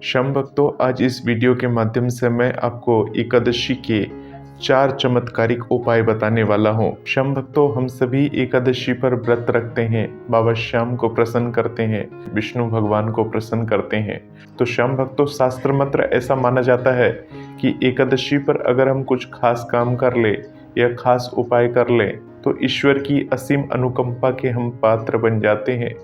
शम भक्तों, आज इस वीडियो के माध्यम से मैं आपको एकादशी के 4 चमत्कारिक उपाय बताने वाला हूँ। शम भक्तों, हम सभी एकादशी पर व्रत रखते हैं, बाबा श्याम को प्रसन्न करते हैं, विष्णु भगवान को प्रसन्न करते हैं। तो शम भक्तों, शास्त्र मंत्र ऐसा माना जाता है कि एकादशी पर अगर हम कुछ खास काम कर ले या खास उपाय कर लें तो ईश्वर की असीम अनुकंपा के हम पात्र बन जाते हैं।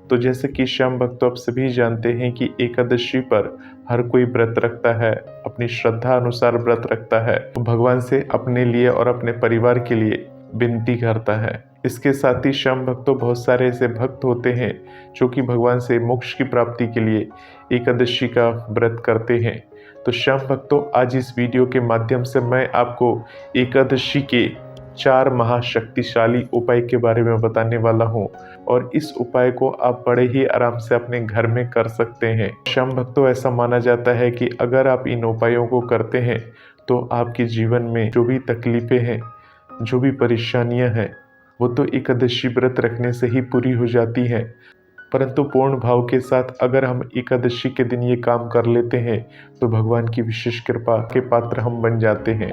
तो जैसे कि श्याम भक्तों, आप सभी जानते हैं कि एकादशी पर हर कोई व्रत रखता है, अपनी श्रद्धा अनुसार व्रत रखता है, तो भगवान से अपने लिए और अपने परिवार के लिए विनती करता है। इसके साथ ही श्याम भक्तों, बहुत सारे ऐसे भक्त होते हैं जो कि भगवान से मोक्ष की प्राप्ति के लिए एकादशी का व्रत करते हैं। तो श्याम भक्तों, आज इस वीडियो के माध्यम से मैं आपको एकादशी के 4 महाशक्तिशाली उपाय के बारे में बताने वाला हूँ और इस उपाय को आप बड़े ही आराम से अपने घर में कर सकते हैं। श्याम भक्तों, ऐसा माना जाता है कि अगर आप इन उपायों को करते हैं तो आपके जीवन में जो भी तकलीफें हैं, जो भी परेशानियां हैं, वो तो एकादशी व्रत रखने से ही पूरी हो जाती हैं। परंतु पूर्ण भाव के साथ अगर हम एकादशी के दिन ये काम कर लेते हैं तो भगवान की विशेष कृपा के पात्र हम बन जाते हैं।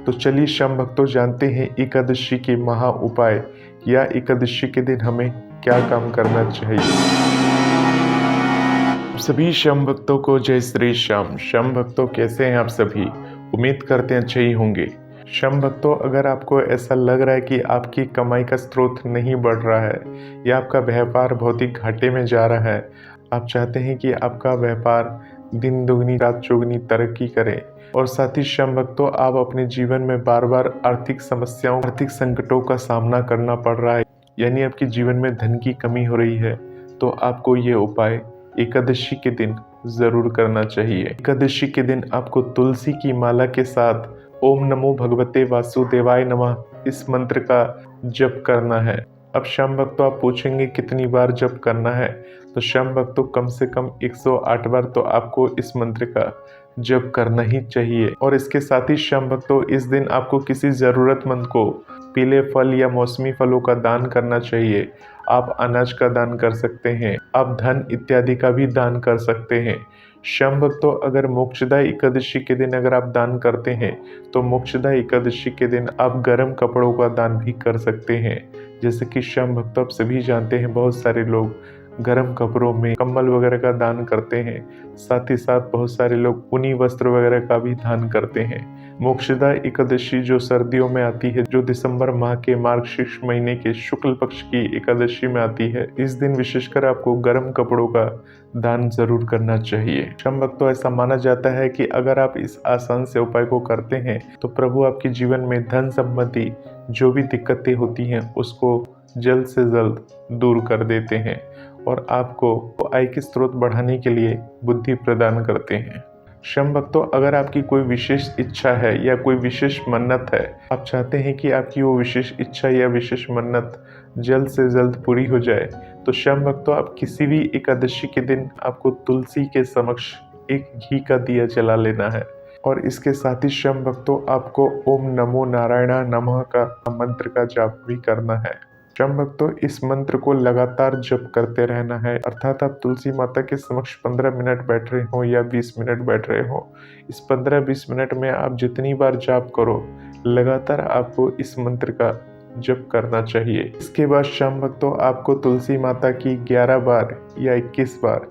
तो चलिए श्याम भक्तों, जानते हैं एकादशी के महा उपाय या एकादशी के दिन हमें क्या काम करना चाहिए। सभी श्याम भक्तों को जय श्री श्याम। श्याम भक्तों, कैसे हैं आप सभी? उम्मीद करते हैं अच्छे ही होंगे। श्याम भक्तों, अगर आपको ऐसा लग रहा है कि आपकी कमाई का स्रोत नहीं बढ़ रहा है या आपका व्यापार बहुत ही घाटे में जा रहा है, आप चाहते हैं कि आपका व्यापार दिन दुगनी रात चौगुनी तरक्की करे, और साथ ही श्याम भक्तों, आप अपने जीवन में बार बार आर्थिक समस्याओं, आर्थिक संकटों का सामना करना पड़ रहा है, यानी आपके जीवन में धन की कमी हो रही है, तो आपको ये उपाय एकादशी के दिन जरूर करना चाहिए। एकादशी के दिन आपको तुलसी की माला के साथ ओम नमो भगवते वासुदेवाय नमः इस मंत्र का जप करना है। अब श्याम भक्तों, आप पूछेंगे कितनी बार जप करना है, तो श्याम भक्तों, कम से कम 108 बार तो आपको इस मंत्र का जप करना ही चाहिए। और इसके साथ ही श्याम भक्तों, इस दिन आपको किसी जरूरतमंद को पीले फल या मौसमी फलों का दान करना चाहिए। आप अनाज का दान कर सकते हैं, आप धन इत्यादि का भी दान कर सकते हैं। श्याम भक्तों, अगर मोक्षदा एकादशी के दिन अगर आप दान करते हैं तो मोक्षदा एकादशी के दिन आप गर्म कपड़ों का दान भी कर सकते हैं। जैसे कि श्याम भक्तों, आप सभी जानते हैं बहुत सारे लोग गर्म कपड़ों में कंबल वगैरह का दान करते हैं, साथ ही साथ बहुत सारे लोग ऊनी वस्त्र वगैरह का भी दान करते हैं। मोक्षदा एकादशी जो सर्दियों में आती है, जो दिसंबर माह के मार्गशीर्ष महीने के शुक्ल पक्ष की एकादशी में आती है, इस दिन विशेषकर आपको गर्म कपड़ों का दान जरूर करना चाहिए। श्याम भक्तों, ऐसा माना जाता है कि अगर आप इस आसान से उपाय को करते हैं तो प्रभु आपके जीवन में धन संबंधी जो भी दिक्कतें होती हैं उसको जल्द से जल्द दूर कर देते हैं और आपको आय के स्रोत बढ़ाने के लिए बुद्धि प्रदान करते हैं। श्याम भक्तों, अगर आपकी कोई विशेष इच्छा है या कोई विशेष मन्नत है, आप चाहते हैं कि आपकी वो विशेष इच्छा या विशेष मन्नत जल्द से जल्द पूरी हो जाए, तो श्याम भक्तों, आप किसी भी एकादशी के दिन आपको तुलसी के समक्ष एक घी का दिया जला लेना है। और इसके साथ ही श्याम भक्तों, आपको ओम नमो नारायण नमः का मंत्र का जाप भी करना है। श्याम भक्तों, इस मंत्र को लगातार जप करते रहना है, अर्थात आप तुलसी माता के समक्ष 15 मिनट बैठ रहे हो या 20 मिनट बैठ रहे हो, इस 15-20 मिनट में आप जितनी बार जाप करो, लगातार आपको इस मंत्र का जप करना चाहिए। इसके बाद श्याम भक्तों, आपको तुलसी माता की 11 बार या 21 बार,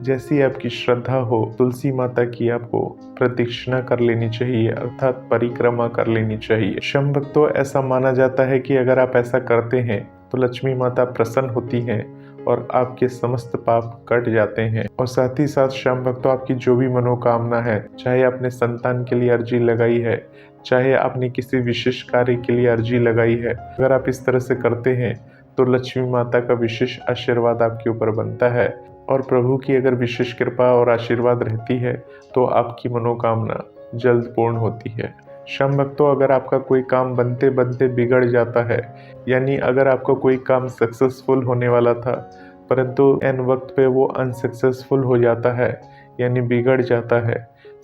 जैसी आपकी श्रद्धा हो, तुलसी माता की आपको प्रदक्षिणा कर लेनी चाहिए, अर्थात परिक्रमा कर लेनी चाहिए। श्याम भक्तों, ऐसा माना जाता है कि अगर आप ऐसा करते हैं तो लक्ष्मी माता प्रसन्न होती हैं और आपके समस्त पाप कट जाते हैं। और साथ ही साथ श्याम भक्तों, आपकी जो भी मनोकामना है, चाहे आपने संतान के लिए अर्जी लगाई है, चाहे आपने किसी विशेष कार्य के लिए अर्जी लगाई है, अगर आप इस तरह से करते हैं तो लक्ष्मी माता का विशेष आशीर्वाद आपके ऊपर बनता है और प्रभु की अगर विशेष कृपा और आशीर्वाद रहती है तो आपकी मनोकामना जल्द पूर्ण होती है। श्याम भक्तों, अगर आपका कोई काम बनते बनते बिगड़ जाता है, यानी अगर आपका कोई काम सक्सेसफुल होने वाला था परंतु एन वक्त पे वो अनसक्सेसफुल हो जाता है, यानी बिगड़ जाता है,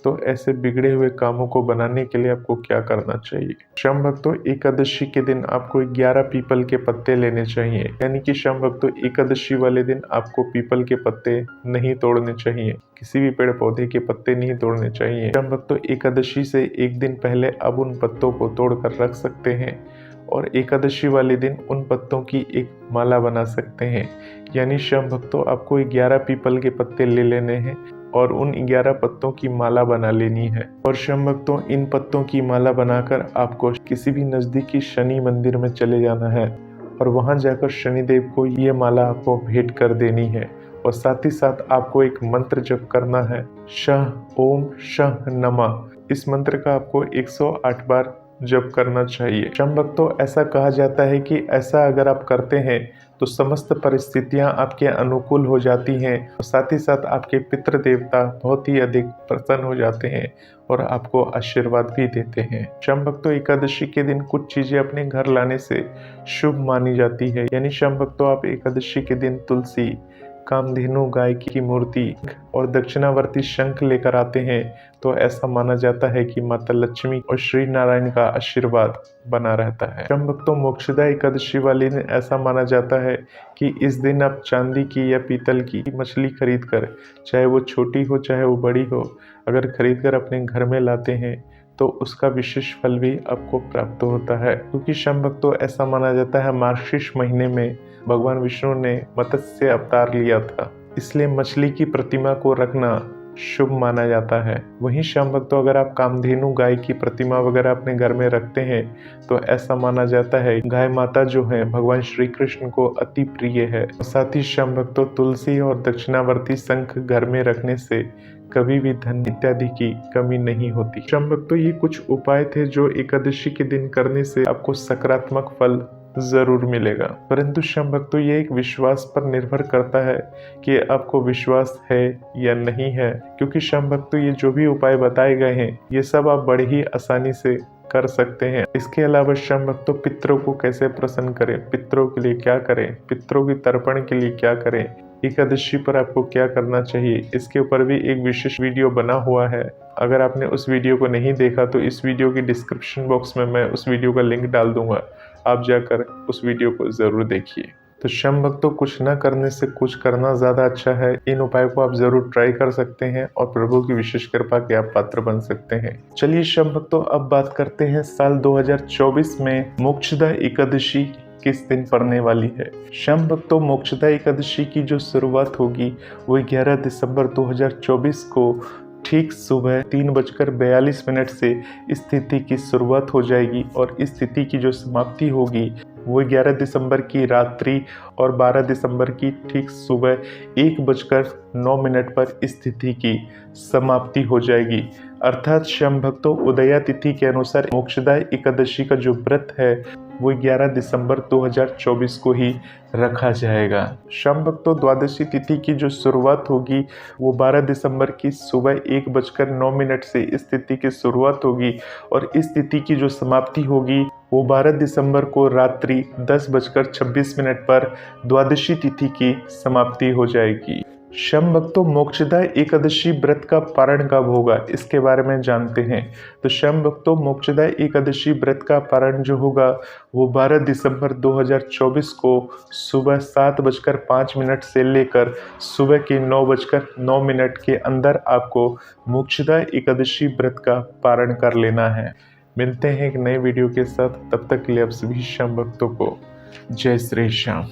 तो ऐसे बिगड़े हुए कामों को बनाने के लिए आपको क्या करना चाहिए? शम भक्तों, एकादशी के दिन आपको 11 पीपल के पत्ते लेने चाहिए। यानी कि शम भक्तों, एकादशी वाले दिन आपको पीपल के पत्ते नहीं तोड़ने चाहिए, किसी भी पेड़ पौधे के पत्ते नहीं तोड़ने चाहिए। शम भक्तों, एकादशी से एक दिन पहले आप उन पत्तों को तोड़कर रख सकते हैं और एकादशी वाले दिन उन पत्तों की एक माला बना सकते हैं। यानी शम भक्तों, आपको 11 पीपल के पत्ते ले लेने हैं और उन 11 पत्तों की माला बना लेनी है। और शम भक्तों, इन पत्तों की माला बनाकर आपको किसी भी नज़दीकी शनि मंदिर में चले जाना है और वहां जाकर शनिदेव को ये माला आपको भेंट कर देनी है। और साथ ही साथ आपको एक मंत्र जप करना है, शह ओम शह नमः। इस मंत्र का आपको 108 बार जप करना चाहिए। शम भक्तों, ऐसा कहा जाता है कि ऐसा अगर आप करते हैं तो समस्त परिस्थितियां आपके अनुकूल हो जाती हैं और साथ ही साथ आपके पितृ देवता बहुत ही अधिक प्रसन्न हो जाते हैं और आपको आशीर्वाद भी देते हैं। शम भक्तों, एकादशी के दिन कुछ चीजें अपने घर लाने से शुभ मानी जाती है। यानी शम भक्तों, आप एकादशी के दिन तुलसी, कामधेनु गाय की मूर्ति और दक्षिणावर्ती शंख लेकर आते हैं तो ऐसा माना जाता है कि माता लक्ष्मी और श्री नारायण का आशीर्वाद बना रहता है। शम भक्तों, मोक्षदा एकादशी वाले दिन ऐसा माना जाता है कि इस दिन आप चांदी की या पीतल की मछली खरीद कर, चाहे वो छोटी हो चाहे वो बड़ी हो, अगर खरीद कर अपने घर में लाते हैं तो उसका विशेष फल भी आपको प्राप्त होता है। क्योंकि शम भक्तों, ऐसा माना जाता है मार्गशीर्ष महीने में भगवान विष्णु ने मत्स्य अवतार लिया था, इसलिए मछली की प्रतिमा को रखना शुभ माना जाता है। वहीं शम भक्तों, अगर आप कामधेनु गाय की प्रतिमा वगैरह अपने घर में रखते हैं तो ऐसा माना जाता है गाय माता जो है भगवान श्री कृष्ण को अति प्रिय है। साथ ही शम भक्तों, तुलसी और दक्षिणावर्ती शंख घर में रखने से कभी भी धन इत्यादि की कमी नहीं होती। शम भक्तों, ये कुछ उपाय थे जो एकादशी के दिन करने से आपको सकारात्मक फल जरूर मिलेगा। परंतु शम भक्तों, ये एक विश्वास पर निर्भर करता है कि आपको विश्वास है या नहीं है। क्योंकि शम भक्तों, ये जो भी उपाय बताए गए हैं ये सब आप बड़े ही आसानी से कर सकते हैं। इसके अलावा शम भक्तों, पितरों को कैसे प्रसन्न करें, पितरों के लिए क्या करें, पितरों की तर्पण के लिए क्या करें, एकादशी पर आपको क्या करना चाहिए, इसके ऊपर भी एक विशेष वीडियो बना हुआ है। अगर आपने उस वीडियो को नहीं देखा तो इस वीडियो की डिस्क्रिप्शन बॉक्स में मैं उस वीडियो का लिंक डाल दूंगा, आप जाकर उस वीडियो को जरूर देखिए। तो शम भक्तों, कुछ न करने से कुछ करना ज्यादा अच्छा है। इन उपायों को आप जरूर ट्राई कर सकते हैं और प्रभु की विशेष कृपा के आप पात्र बन सकते हैं। चलिए शम भक्तों, अब बात करते हैं साल 2024 में मोक्षदा एकादशी किस दिन पड़ने वाली है। शम भक्तों, मोक्षदा एकादशी की जो शुरुआत होगी वो 11 दिसंबर 2024 को ठीक सुबह 3:42 से इस तिथि की शुरुआत हो जाएगी और इस तिथि की जो समाप्ति होगी वो 11 दिसंबर की रात्रि और 12 दिसंबर की ठीक सुबह 1:09 पर इस तिथि की समाप्ति हो जाएगी। अर्थात शम भक्तों, उदया तिथि के अनुसार मोक्षदा एकादशी का जो व्रत है वो 11 दिसंबर 2024 को ही रखा जाएगा। शम भक्तों, द्वादशी तिथि की जो शुरुआत होगी वो 12 दिसंबर की सुबह 1:09 से इस तिथि की शुरुआत होगी और इस तिथि की जो समाप्ति होगी वो 12 दिसंबर को रात्रि 10:26 पर द्वादशी तिथि की समाप्ति हो जाएगी। शम भक्तों, मोक्षदा एकादशी व्रत का पारण कब होगा इसके बारे में जानते हैं। तो शम भक्तों, मोक्षदा एकादशी व्रत का पारण जो होगा वो 12 दिसंबर 2024 को सुबह 7:05 से लेकर सुबह के 9:09 के अंदर आपको मोक्षदा एकादशी व्रत का पारण कर लेना है। मिलते हैं एक नए वीडियो के साथ, तब तक के लिए आप सभी शम भक्तों को जय श्री श्याम।